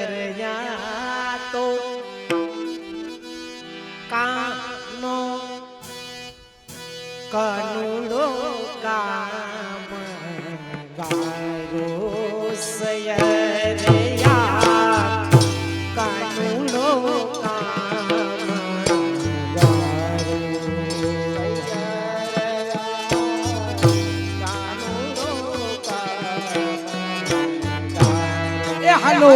સયરયા તો કાનો કાનુડો કામ ગારો સયરયા કાનુડો કામ ગારો કાનુડો કામ એ હાલો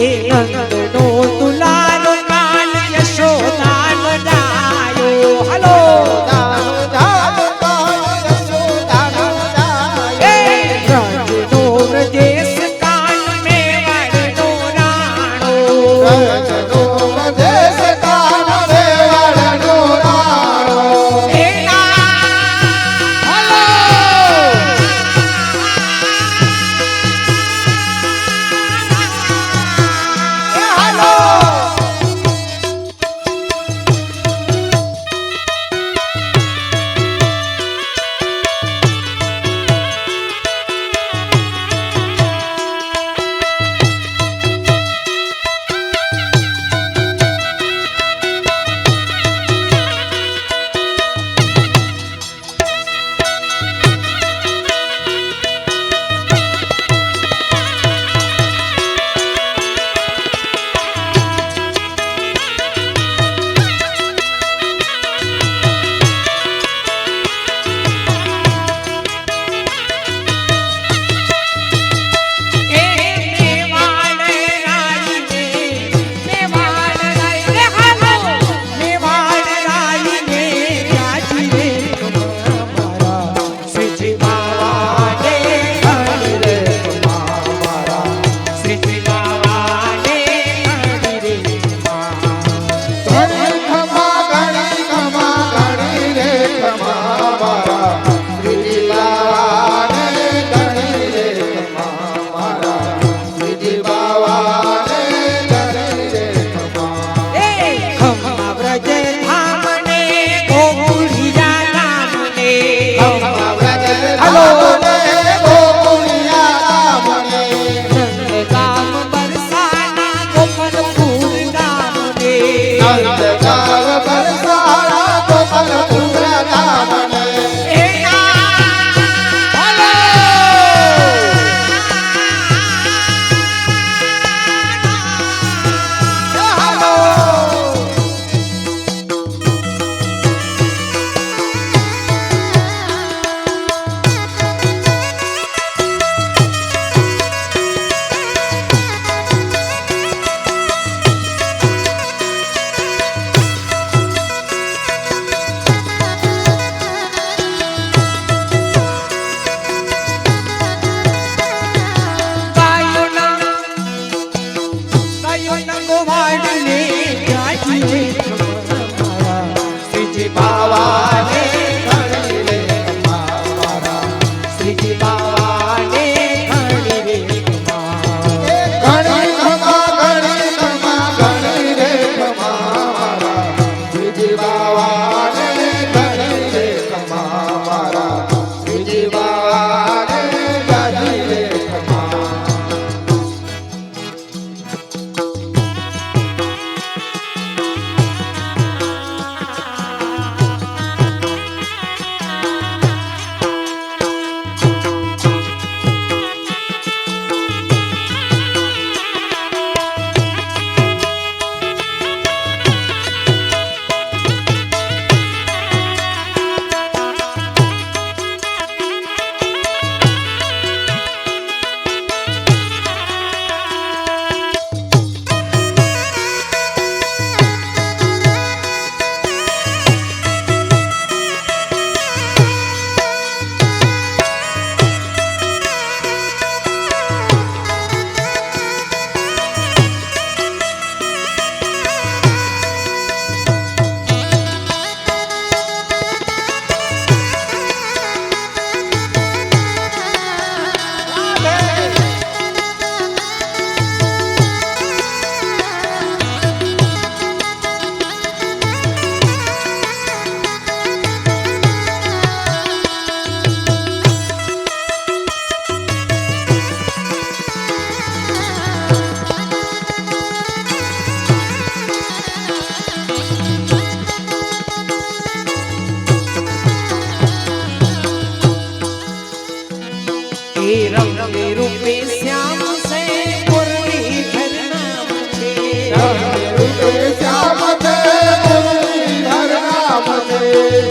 એ નંદનો દુલારો કાન યશોદાનો જાયો હલો રજનો રજેશ કાન મેવાડનો રાણો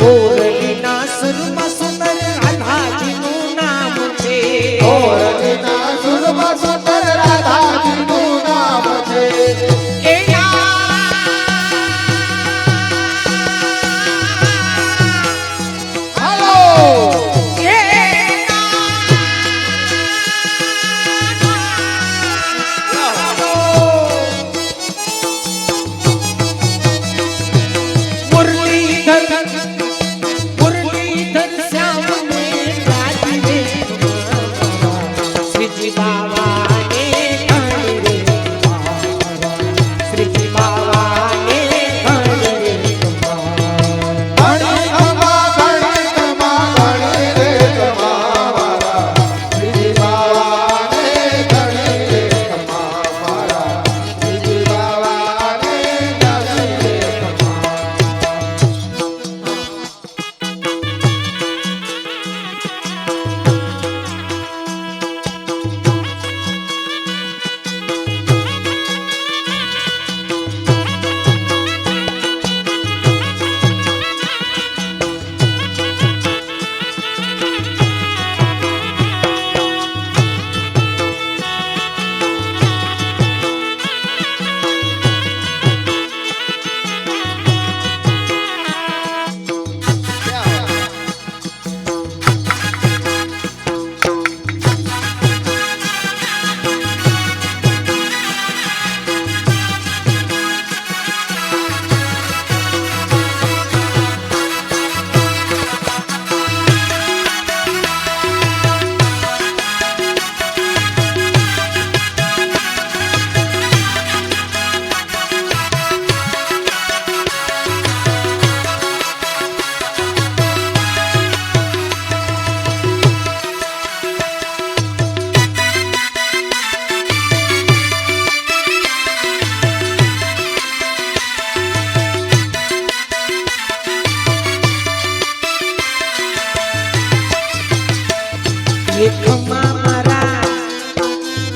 ઓરડીના સુરમાં સુંદર રાધાજીનું નામ છે. ઓરડીના સુરમાં સુંદર રાધાજીનું નામ છે. શ્રીજી બાવાને ઘણી રે કમા. શ્રીજી બાવાને ઘણી રે કમા. ઘણી કમા ઘણી રે કમા મારા શ્રીજી બાવાને ઘણી રે કમા મારા શ્રીજી બાવાને ઘણી રે કમા.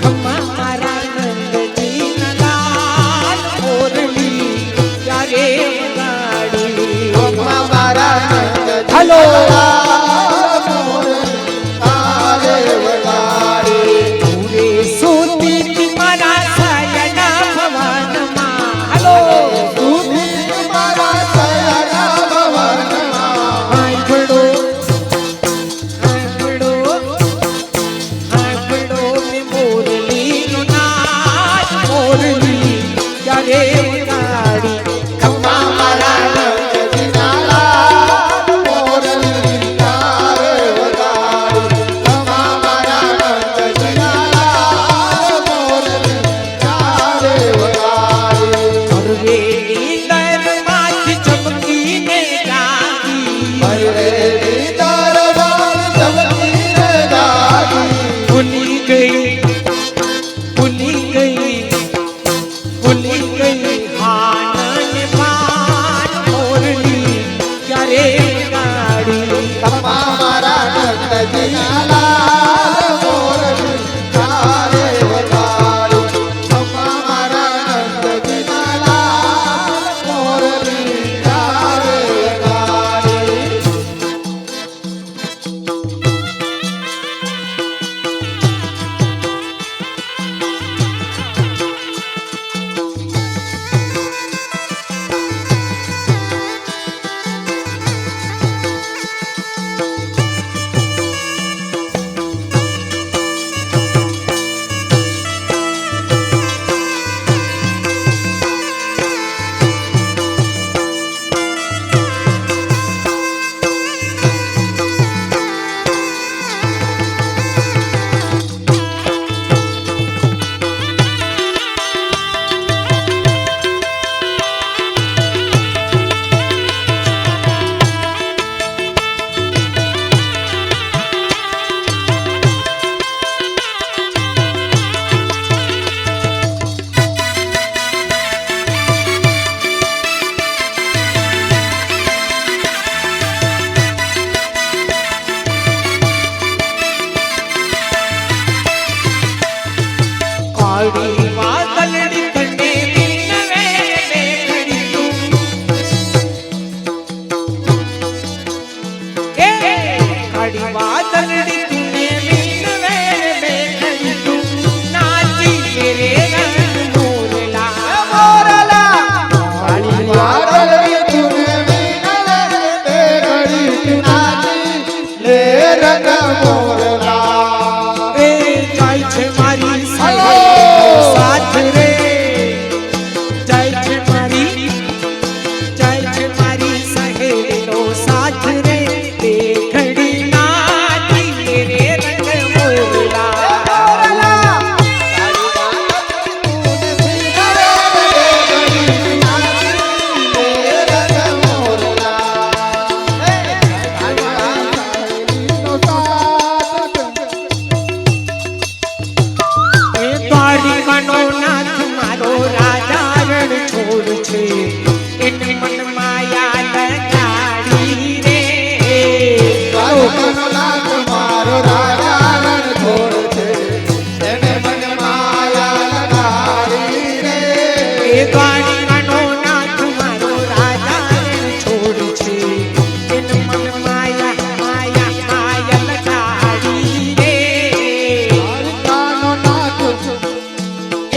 ખમા મારા નંદજીના લાલ મોરલી ક્યારે વગાડી. કમા મારા નંદજી હલો. તારે વગાડી. પૂરે સૂતી મારા સાયના ભવનમાં. હલો. તું મારા સયાના ભવનમાં. આંગળો મે મોરલીનો નાદ મોરલી ક્યારે વગાડી. કમા મારા નંદજીના લાલ મોરલી તારે વગાડી. કમા મારા નંદજીના લાલ મોરલી તારે વગાડી. હરવેલી દરમાંથી ચમકીને જાગી. હરવેલી દરબાર ચમકીને જાગી. ભૂલી ગઈ હાનન પાન મોરલી ક્યારે વગાડી. કમા મારા નંદજીના લાલ મોરલી તારે વગાડી. કમા મારા નંદજીના લાલ મોરલી તારે વગાડી. કાળી વાદળડી તને વિનવે બેઠડી તું. એ કાળી વાદળડી તને વિનવે બેઠડી તું. નાચી રે રંગ મોરલા. કાળી વાદળડી તુને વિનવે બેઠડી નાચી લે રંગ મોરલા. એ જાય છે મારી હલો. દ્વારિકાનો નાથ મારો રાજા રણ છોડ છે એન મન માયા માયા માયા લગાડી રે દ્વારકાનો નાથ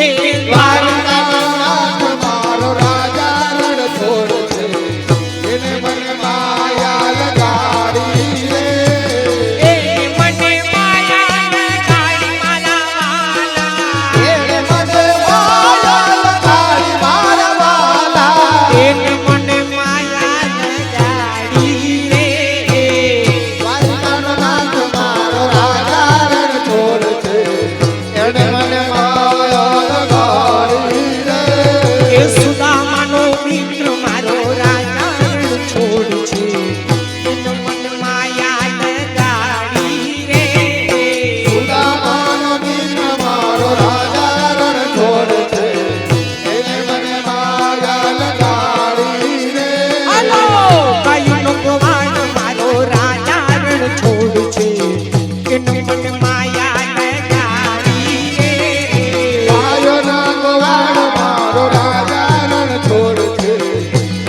એ દ્વારકાનો નાથ મારો રાજા રણ છોડ છે એને મને માયા લગાડી રે એ મને માયા લગાડી મારા વાલા એને મને માયા લગાડી મારા વાલા એન મને માયા લગાડી રે દ્વારકાનો નાથ મારો રાજા રણ છોડ છે એને મને માયા લગાડી રે એ સુદામાનો મિત્ર મારો રાજા રણ છોડ છે એનો મન માયા લગાડી રે સુદામાનો મિત્ર મારો રાજા રણ છોડ છે એને મને માયા લગાડી રે હાલો કાઈનો ગોવાળ મારો રાજા રણ છોડ છે એનો મન માયા લગાડી રે આયોના ગોવાળ મારો રાજા રણ છોડ છે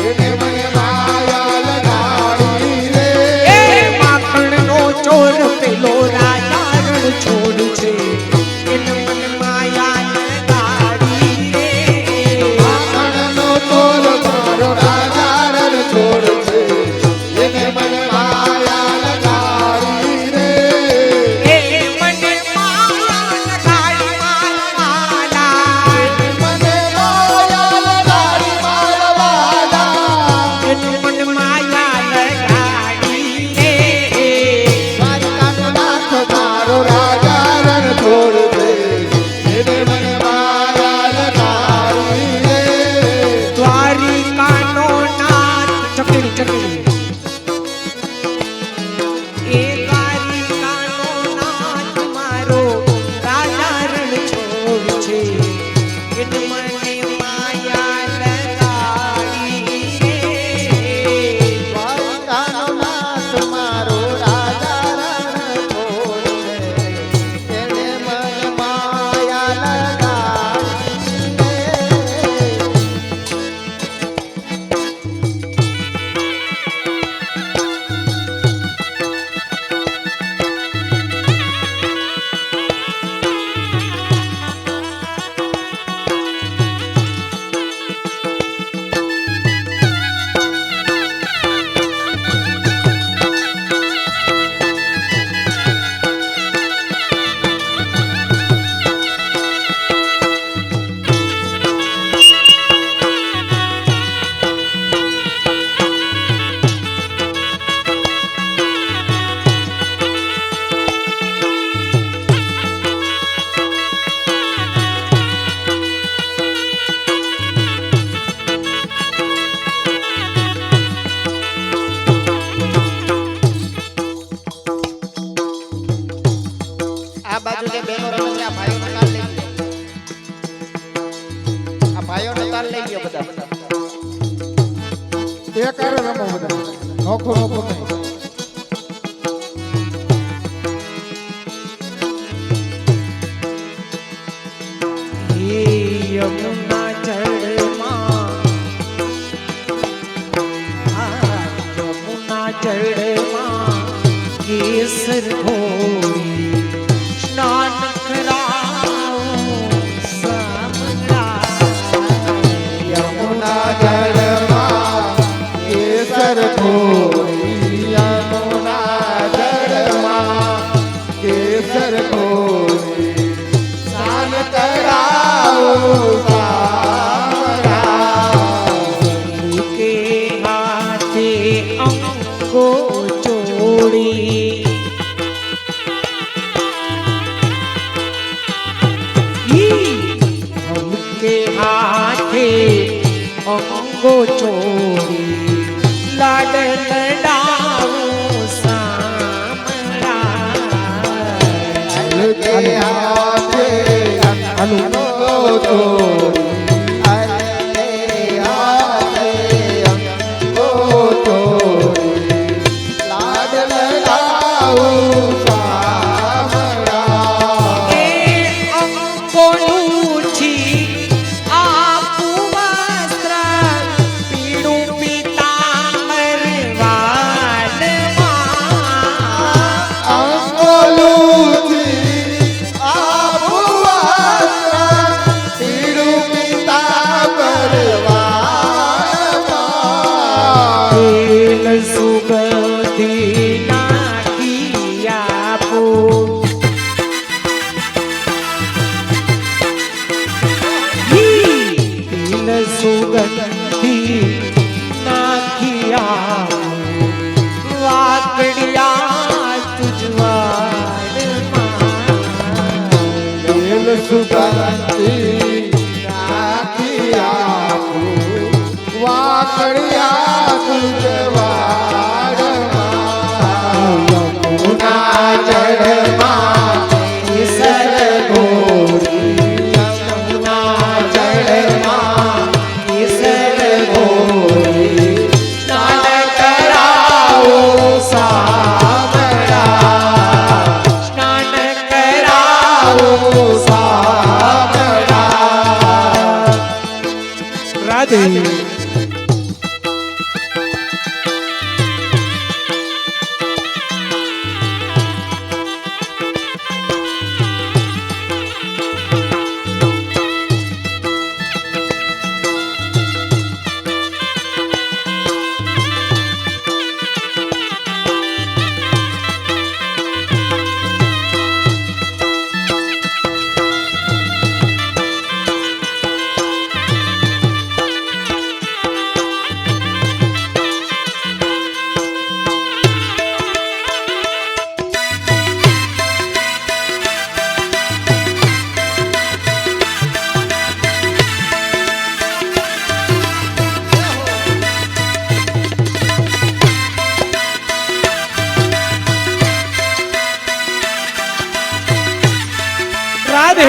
એને મને માયા લગાડી રે એ માખણનો ચોર પેલો રાજા રણ છોડ છે એનો મન માયા લગાડી રે માખણનો તોલ મારો રાજા રણ છોડ છે એને મને માયા લગાડી રે એ મને માયા લગાડી મારા મને માયા લગાડી મારા વાલા એનું મન માયા લગાડી રે દ્વારકાનો નાથ મારો રાજા રણ છોડ છે એને મને માયા લગાડી રે દ્વારિકાનો નાથ ચકડી ચકડી એ દ્વારિકાનો નાથ મારો રાજા રણ છોડ છે એને મને માયા લગાડી રે દ્વારકાનો નાથ મારો રાજા રણ છોડ છે એને મને માયા લગાડી રે આ બાજુ જે બેનો રમે છે આ ભાઈઓને તાલ લઈ લો આ ભાઈઓને તાલ લઈ લો બધા એક આરે રમો બધા નોખો નોખો નહીં હે યમુના જળમાં યમુના જળમાં કેસર ઘોળી સ્નાન કરાવું સામલા યમુના જળમાં કેસર ઘોળી યમુના જળમાં કેસર ઘોળી સ્નાન કરાવો સામરા કે હાથે અંગો ચોડી हमके हाथे अंगो चोरी लाड लडाऊं सामड़ा के हाथे अंगो चोरी अरे हाथे अंगो चोरी लाड लगाऊं सामरा ए अंगो लूची आपुवा સુગંધી નાખિયા વાકડિયા તુજવાડમાં દિલ સુગંધી નાખી આપું વાકડિયા તુજવાડમાં યમુના જળમાં કેસર ગોરી યમુના જળમાં કેસર ગોરી સ્નાન કરાવો સાબરા સ્નાન કરાવો સાબરા રાધે રાધે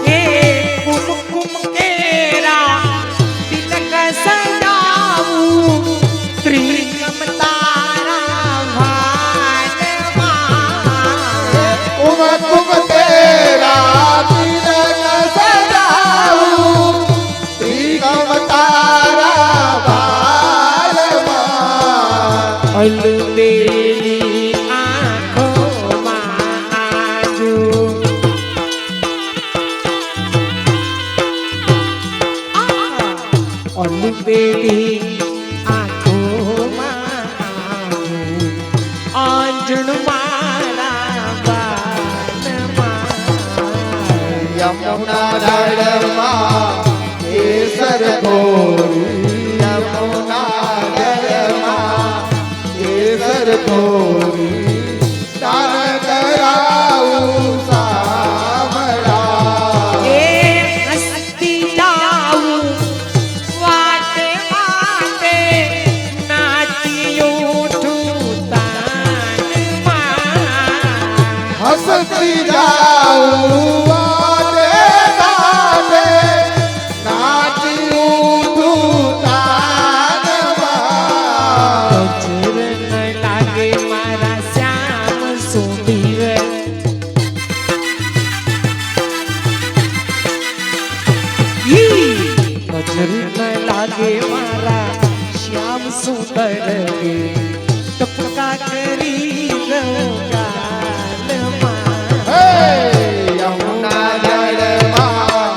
એ કુમકુમ કેરા તિલક સજાવું ત્રિકમ તારા ભાનમાં કુમ કુમ તેરા તિલક સજાવું ત્રિકમ તારા બાલમાં અલબેલી આંખોમાં આજુ અલબેલી આંખોમાં આજુ આંજણ મારા બાલમાં યમુના જળમાં કેસર ગોરી યમુના જળમાં કેસર ગોરી સ્નાન કરાવું સાબરા એ હસતી જાઉં વાટે વાટે નાચી ઉઠું તાનમાં હસતી જાઉં વાટે ગાટે નાચી ઉઠું તાનમાં નજર ન લાગે મારા શ્યામ સુંદર નજર ન લાગે મારા શ્યામ સુંદર ટપકા કરી ગયો ગાલમાં હે યમુના જળમાં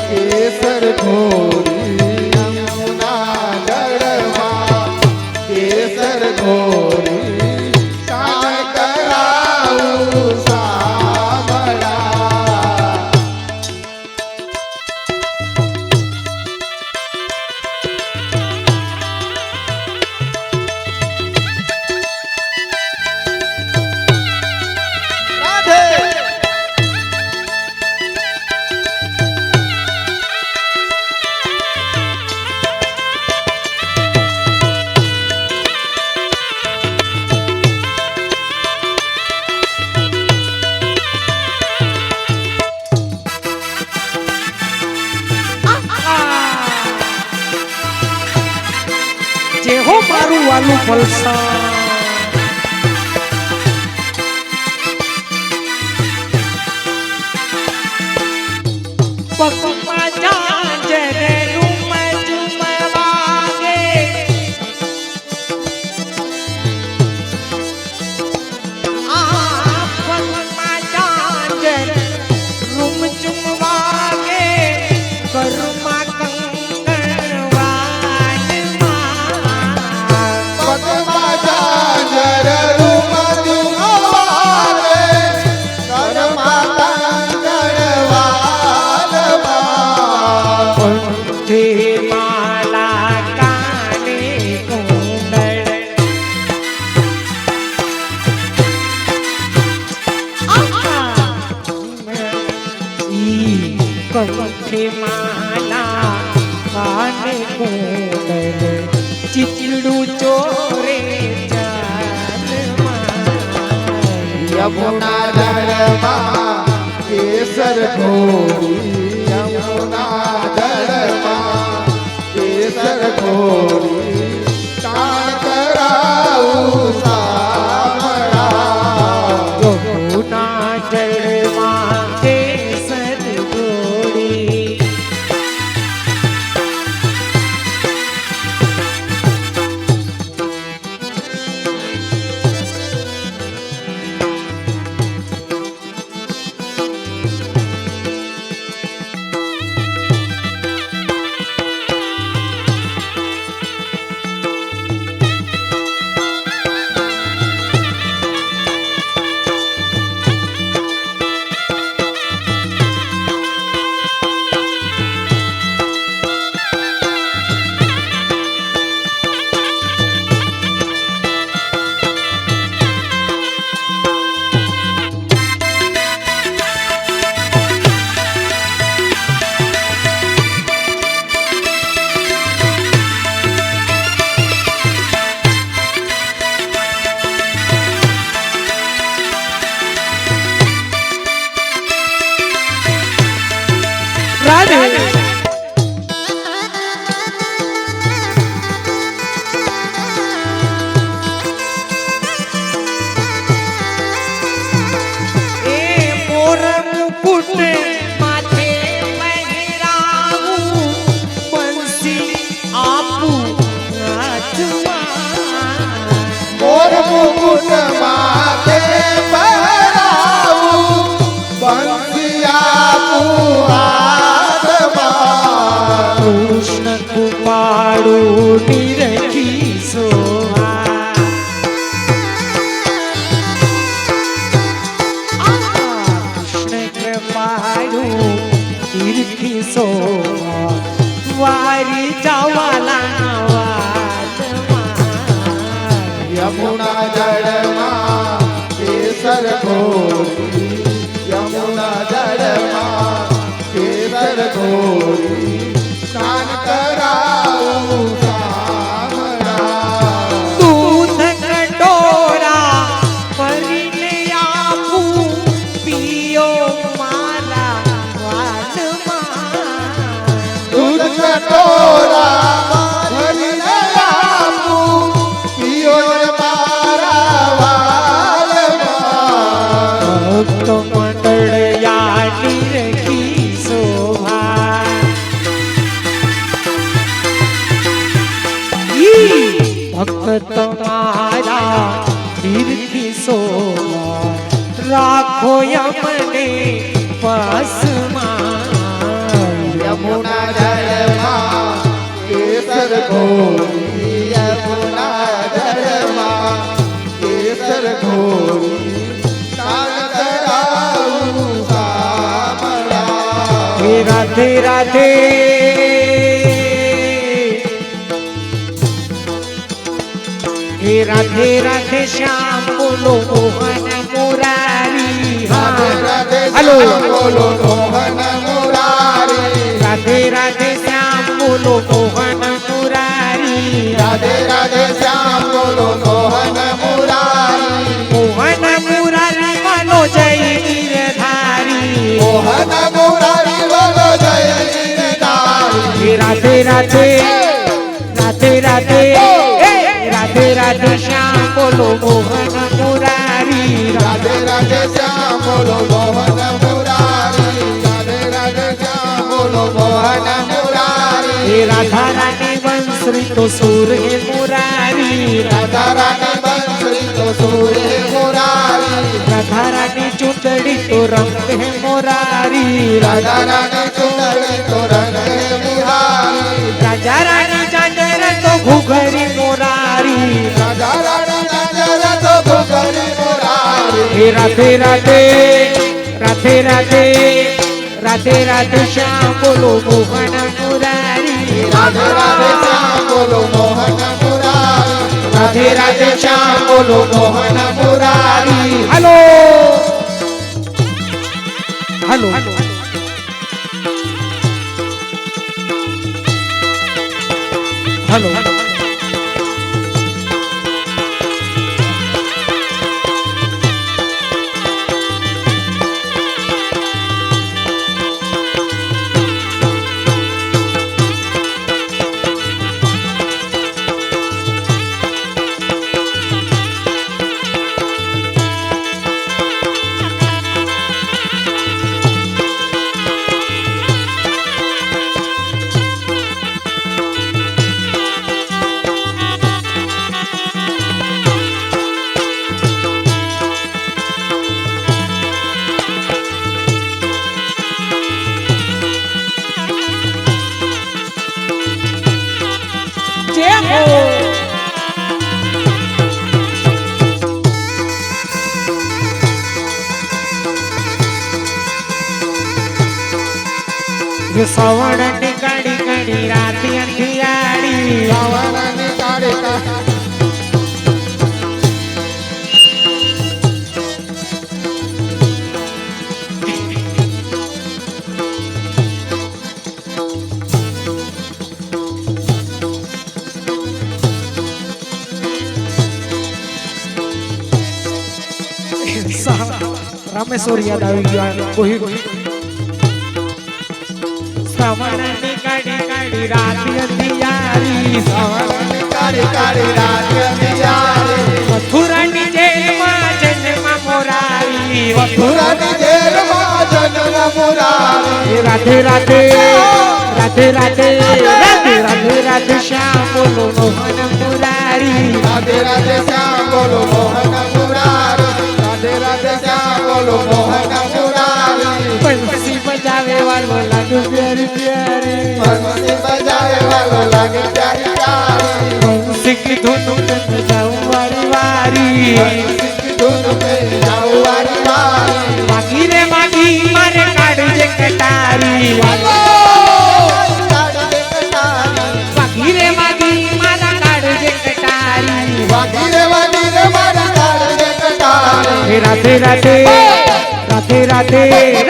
કેસર ગોરી યમુના જળમાં કેસર ગોરી સ્નાન કરાવું સાબરા જે હો મારું વાલું પલસા પગમાં જાજરે રૂમ ઝુમ વાગે આ પગમાં જાજરે રૂમ ઝુમ વાગે કરમાં કંકણ વાલમાં कंठे माला काने कुंडल चिचड़ू चोरे यमुना जलमा केसर घोरी यमुना जलमा केसर घोरी ताण कराऊ सामरा यमुना जलमा केसर घोरी कृष्ण कुपाड़ू निरखी सोहा कृष्ण कुपाड़ू निरखी सोहा वारी जावाला यमुना जलमा केसर घोरी यमुना जलमा केसर घोरी स्नान कराऊ सामरा दूध कटोरा भरीने आपू पियो मारा वालमा दूध कटोरा भरीने आपू पियो मारा वालमा भक्त मंडळ या निरखी शोभा भक्त तुम्हारा निरखी शोभा राखो यमने पासमा यमुना जलमा केसर घोरी यमुना जलमा केसर घोरी स्नान कराऊ सामरा हे राधे राधे हे राधे राधे श्याम बोलो मोहन मुरारी राधे राधे हेलो श्याम बोलो मोहन मुरारी राधे राधे श्याम बोलो मोहन मुरारी राधे राधे श्याम बोलो मोहन मुरारी मोहन मुरारी बोलो जय गिरधारी मोहन मुरारी बोलो जय गिरधारी हे राधे राधे राधे राधे राधे राधे श्याम बोलो मोहन मुरारी राधे राधे श्याम बोलो मोहन मुरारी राधे राधे श्याम बोलो मोहन मुरारी हे राधा रानी बंसरी तो सुर है मुरारी राधा रानी बंसरी तो सुर है मुरारी राधा रानी चुंदड़ी तो रंग है मुरारी राधा रानी चुंदड़ी तो रंग है मुरारी राजा रानी झांझर तो घुघरी मुरारी राधा रानी झांझर तो घुघरी मुरारी हे राधे राधे राधे राधे राधे राधे श्याम बोलो मोहन मुरारी राधे राधे श्याम बोलो मोहन मुरारी राधे राधे श्याम बोलो मोहन मुरारी हेलो हेलो હાલો સવર્ણની કાળી કાળી રાતી અંધિયારી સવારની કાળી કાળી રામેશ્વર યાદ આવી ગયો કોઈ સવર્ણની કાળી કાળી રાતી અંધિયારી સવારની કાળી કાળી રાત અંધિયારી મથુરાની જેલમાં જન્મ મોરારી મથુરાની જેલમાં જન્મ મુરારી રાધે રાધે રાધે રાધે રાધે રાધે રાધે શ્યામ બોલો મોહન મુરારી રાધે રાધે શ્યામ બોલો મોહન મુરારી રાધે રાધે શ્યામ બોલો મોહન મુરારી બંસી બજાવે વાલો લાગે પ્યારી પ્યારી બંસી બજાવે વાલો લાગે પ્યારી પ્યારી બંસી કી ધૂન पे जाऊं वारी वारी બંસી કી ધૂન पे જાઉં વારી વારી मागी रे मागी मारे काढजे कटारी मागी रे मागी मारा काढजे कटारी વાગી રે મારા કાળજે કટારી राधे राधे राधे राधे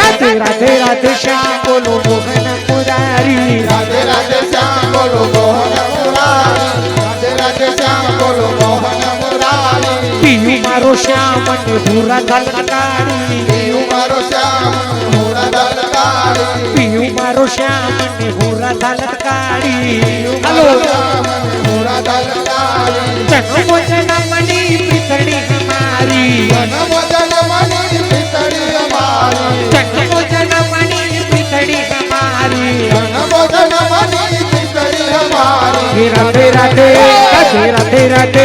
राधे राधे राधे श्याम बोलो मोहन मुरारी રાધે રાધે શ્યામ બોલો મોહન મુરારી રાધે રાધે શ્યામ બોલો મોહન મુરારી पीयू मारो श्याम ने भूरा धलकाड़ी પીયું મારો શ્યામ મોરા દલકારી पीयू मारो श्याम ने भूरा धलकाड़ी મારો हेलो શ્યામ મોરા દલકારી जन्म जन्मनी पितड़ी हमारी જન્મ જન્મની પિતળી અમારી जन्म जन्मनी पितड़ी हमारी જન્મ જન્મની પિતળી અમારી हे राधे राधे राधे राधे राधे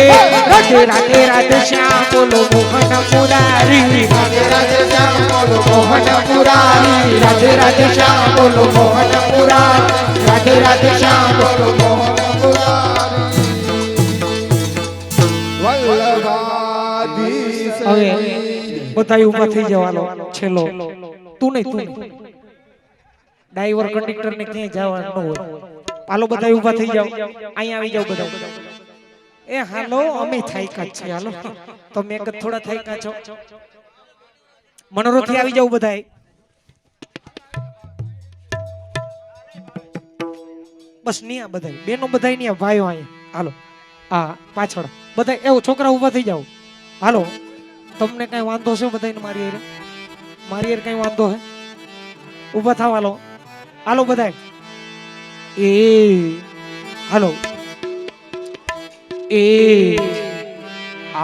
राधे राधे राधे श्याम बोलो मोहन मुरारी રાધે રાધે શ્યામ બોલો મોહન મુરારી राधे राधे श्याम बोलो मोहन मुरारी राधे राधे श्याम बोलो બોલો મોહન મુરારી વલ્લભાધીશ હવે બધા ઊભા થઈ જવાનો છેલ્લો તું નહીં ડ્રાઈવર કંડક્ટર ને ક્યાંય જવાનું ન હોય હાલો બધા ઊભા થઈ જાવ અહીંયા આવી જાવ બધા એ હાલો અમે થાયકા જ છે હાલો તમે એક જ થોડા થાયકા છો મનોરથી આવી જાવ બધા બસ નિયા બધા બેનો બધા નિયા ભાઈઓ અહીંયા હાલો હા પાછળ બધા એવો છોકરા ઊભા થઈ જાવ હાલો તમને કઈ વાંધો છે બધાને મારી હારે કઈ વાંધો હે ઊભા થાવ હાલો હાલો બધા એ હાલો એ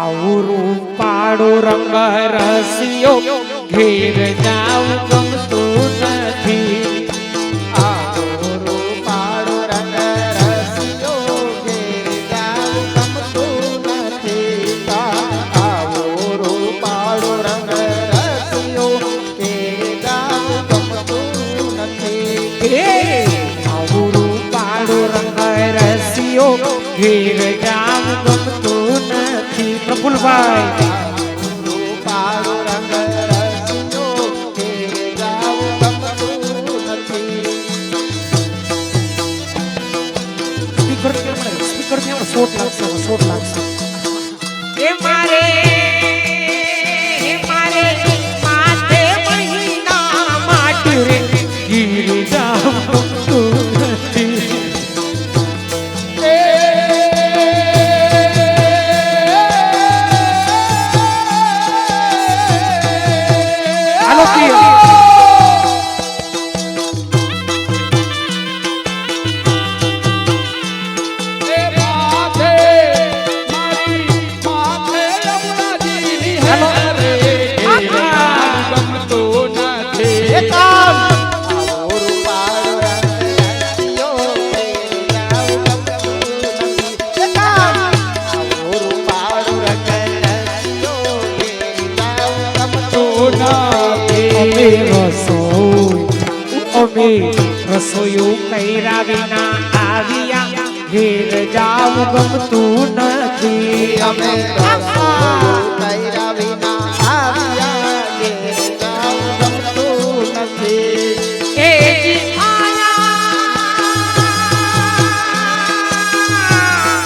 આવું પાડો રંગ રસિયો ઘેર જાવ ગમતું નથી આવો રૂપાળો રંગ રસિયો ઘેર જાવ ગમતું નથી આવો રૂપાળો રંગ રસિયો ઘેર જાવ ગમતું નથી એ આવું પાડો રંગ રસિયો ઘેર જાવ ગમતું નથી પ્રફુલભાઈ રૂપાળો રંગ રસિયો ઘેર જાવ ગમતું નથી સ્પીકર થી શોટ લાગશે એ મારે માથે મહિના માટે રે ગીર જાવ ગમતું નથી એ રસોયું કર્યા વિના આવ્યા ઘેર જાવ ગમતું નથી અમે રસોયું કર્યા વિના આવ્યા ઘેર જાવું ગમતું નથી એ જી આયા.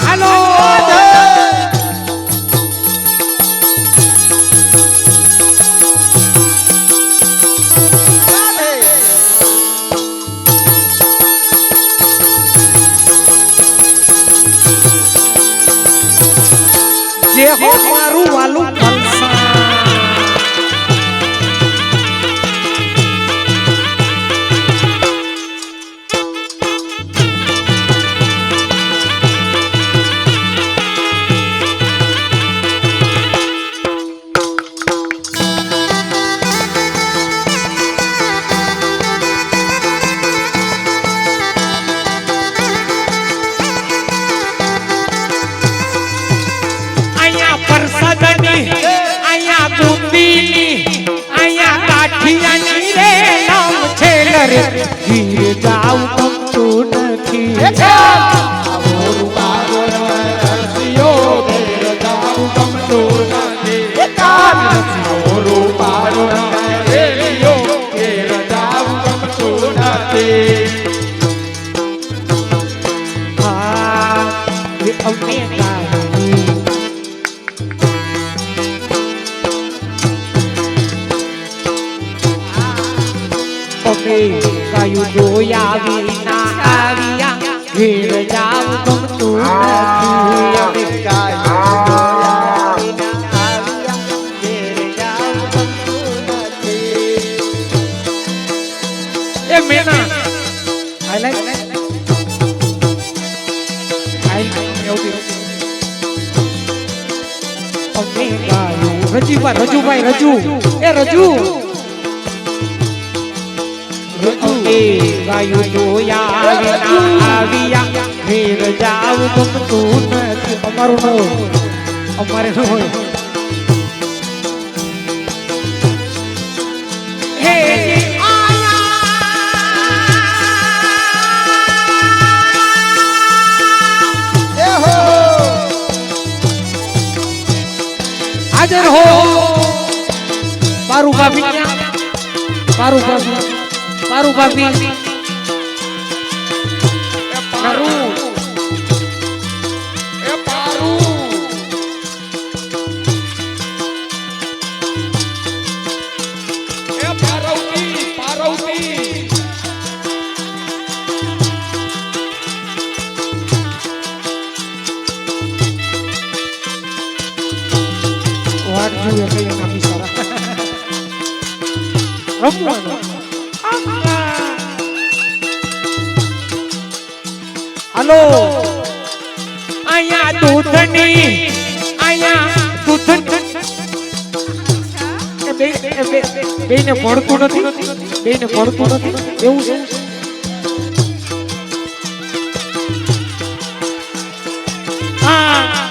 હાલો જે હો મારું વાલું ફલસા અહીંયા બુંદીની અહીંયા કાઠિયાની રે નામ છે રે ઘીર જાવ ગમતું નથી મોરું પાગળ રસિયો ઘેર જાવું ગમતું નથી મોરું પાગળ રસિયો ઘેર જાવું ગમતું નથી હા એ અમને કાઢી અમે ગાયું જોયા વિના આવ્યા ઘેર જાવ ગમતું નથી અમે એ મેના આઈ અમે ગાયું રજુભાઈ રજુ એ રજુ એ ગાયું જોયા વિના આવ્યા ઘેર જાવ ગમતું નથી અમારું ન હોય અમારે ન હોય હે હાજર હો મારું ભાભી મારું ભાભી મારું ભાભી મારું એ પારું એ પારવતી વાટ જોઈએ કઈ એના બિચારા રમવાનું હાલો અહીંયા દૂધની અહીંયા દૂધ બેને પડતું નથી બેને પડતું નથી એવું છે હા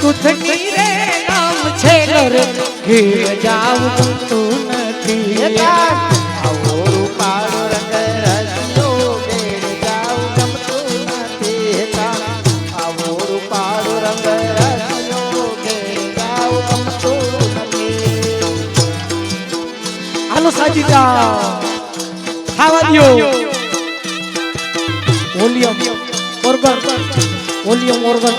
દૂધની રે નામ છે રે ઘેર જાવ ગમતું નથી મોરું પાગળ રસિયો ઘેર જાવું ગમતું નથી મોરું પાગળ રસિયો ઘેર જાવું ગમતું નથી હાલો સાજીદા ખાવા દ્યો વોલ્યુમ ઓર્ગન વોલ્યુમ ઓર્ગન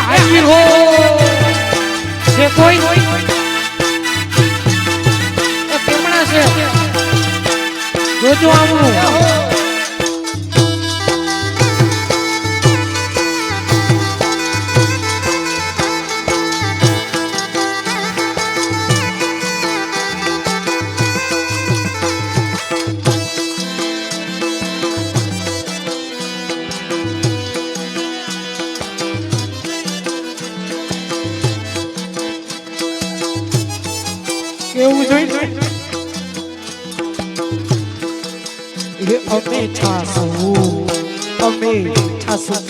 હાજર હો છે કોઈ એ કેમણા છે જોજો આમનું કેવું જોઈએ એ અમે છાસુ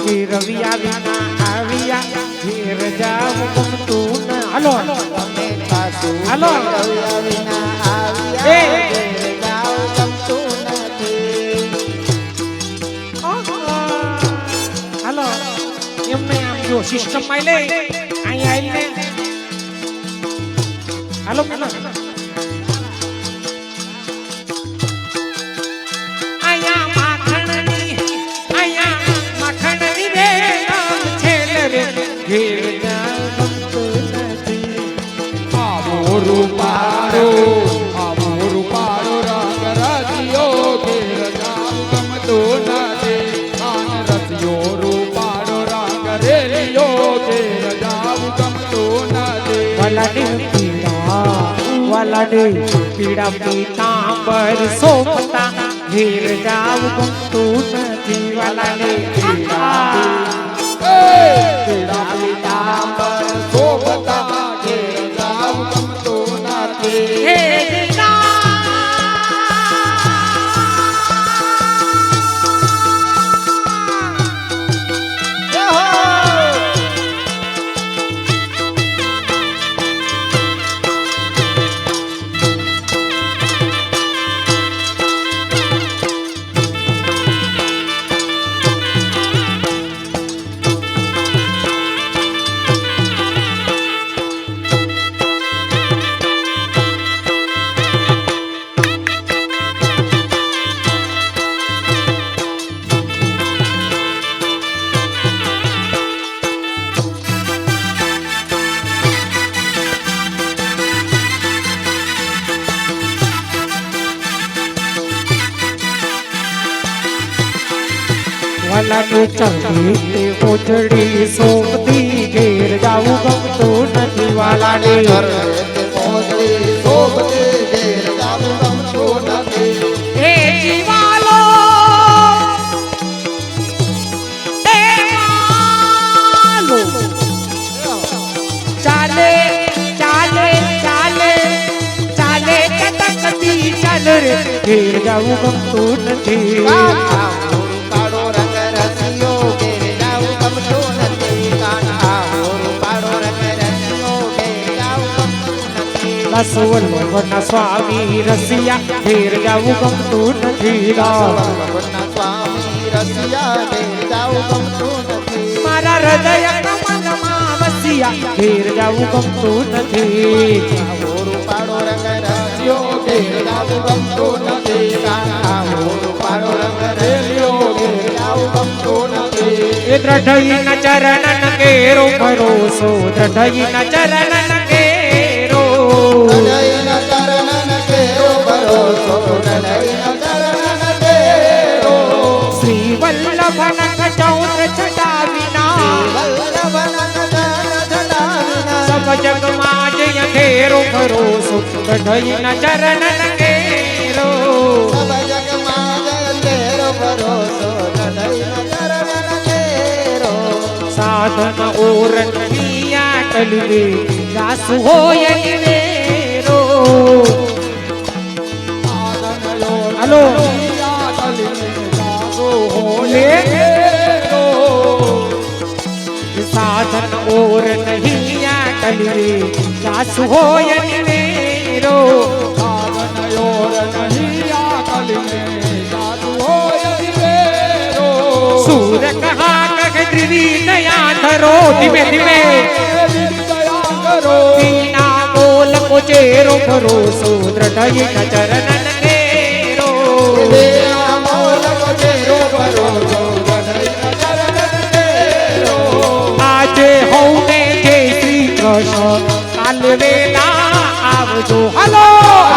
કે રવિયા વિના આવ્યા ઘેર જાવ ગમતું ના હાલો અમે સાસુ હાલો. રવ્યા વિના આવ્યા એ. ઘેર જાવ ગમતું નથી. હાલો એમને આમ જો સિસ્ટમ માં લે અહીંયા આવીને હાલો પેલા ઘેર જાવ ગમતું નથી. આવો રૂપાળો રંગ રસિયો ઘેર જાવ ગમતું નથી. કાન રસિયો રૂપાળો રંગ રેલિયો ઘેર જાવ ગમતું નથી. વાલાડે પીડા પીતાંબર સોપતા ઘેર જાવ ગમતું નથી. વાલાડે પીડા પીતાંબર શોભતા ઘેર જાવ ગમતું નથી. વાલાડે ચંદ્રી ઓજડી સોપતી ઘેર જાવ ગમતું નથી. વાલાડે મોજડી શોભતી ઘેર જાવ ગમતું નથી. હે જીવાલો દેવાલો ચાલે ચાલે ચાલે ચાલે કટકતી ચાલ રે ઘેર જાવ ગમતું નથી. કાળો રંગ રસિયો ઘેર જાવ ગમતું નથી. કાળો રંગ રસિયો ઘેર જાવ ગમતું નથી. બસવના સ્વામી રસિયા ઘેર જાવ ગમતું નથી. ભગવાનના સ્વામી રસિયા ઘેર જાવ ગમતું નથી. મારા હૃદયના મનમાં વસિયા ઘેર જાવ ગમતું નથી. કાળો રંગ રસિયો ઘેર જાવ ગમતું નથી. કાળો રંગ રેલિયો ઘેર જાવ ગમતું નથી. એ દ્રઢઈના ચરણન કેરો ભરોસો દ્રઢઈના ચરણન કેરો હૃદયના ચરણન કેરો ભરોસો. હૃદયના ચરણન કેરો. શ્રી વલ્લભન ચૌદ્ર છટા વિના સબ જગમાં જય કેરો ભરોસો દ્રઢઈના ચરણન કેરો સાધન ઓરન પિયા ટલવે દાસ હોય વેરો. હાલો સાધન ઓર નહીં ટલવે દાસ હોય વેરો. સૂર કહા કહ દ્રિવી દયા ધરો ધીમે ધીમે પીના બોલ કો ચેરો ભરોસો દ્રઢઈ ચરણન કેરો. આજે હૌને જય શ્રી કૃષ્ણ કાલ વેલા આવજો. હાલો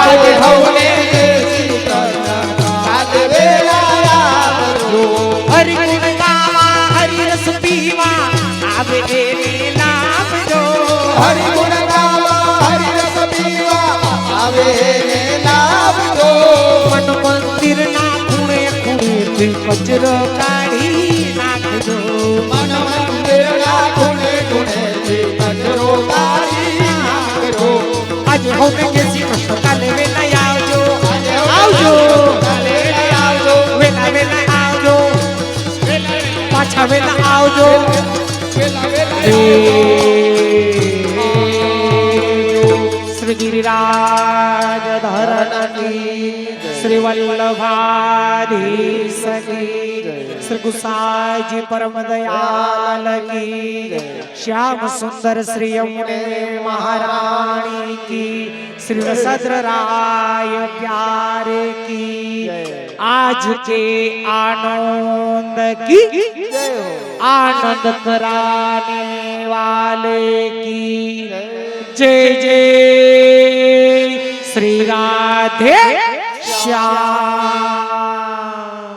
આજે હવને શ્રી કૃષ્ણ કાલ વેલા આવજો. હરિ ગુણ ગાવા હરિ રસ પીવા આવે એ લાભજો. હરિ ગુણ ગાવા હરિ રસ પીવા આવે ને લાવજો. મન મંદિર ના ખૂણે ખૂણેથી કચરો કાઢી નાખજો. મન મંદિરના ખૂણે ખૂણેથી કચરો કાઢી નાખજો. આજે હૌને જય શ્રી કૃષ્ણ પાછા વેલા આવજો શ્રી ગિરિરાજ ધરણી શ્રી વલ્લભાધીશ કી શ્રી ગુસાઈજી પરમ દયાલ કી શ્યામ સુંદર શ્રી યમુને મહારાણી કી श्री नसद्र राय प्यारे की आज के आनंद की आनंद कराने वाले की जय जय श्री राधे श्याम।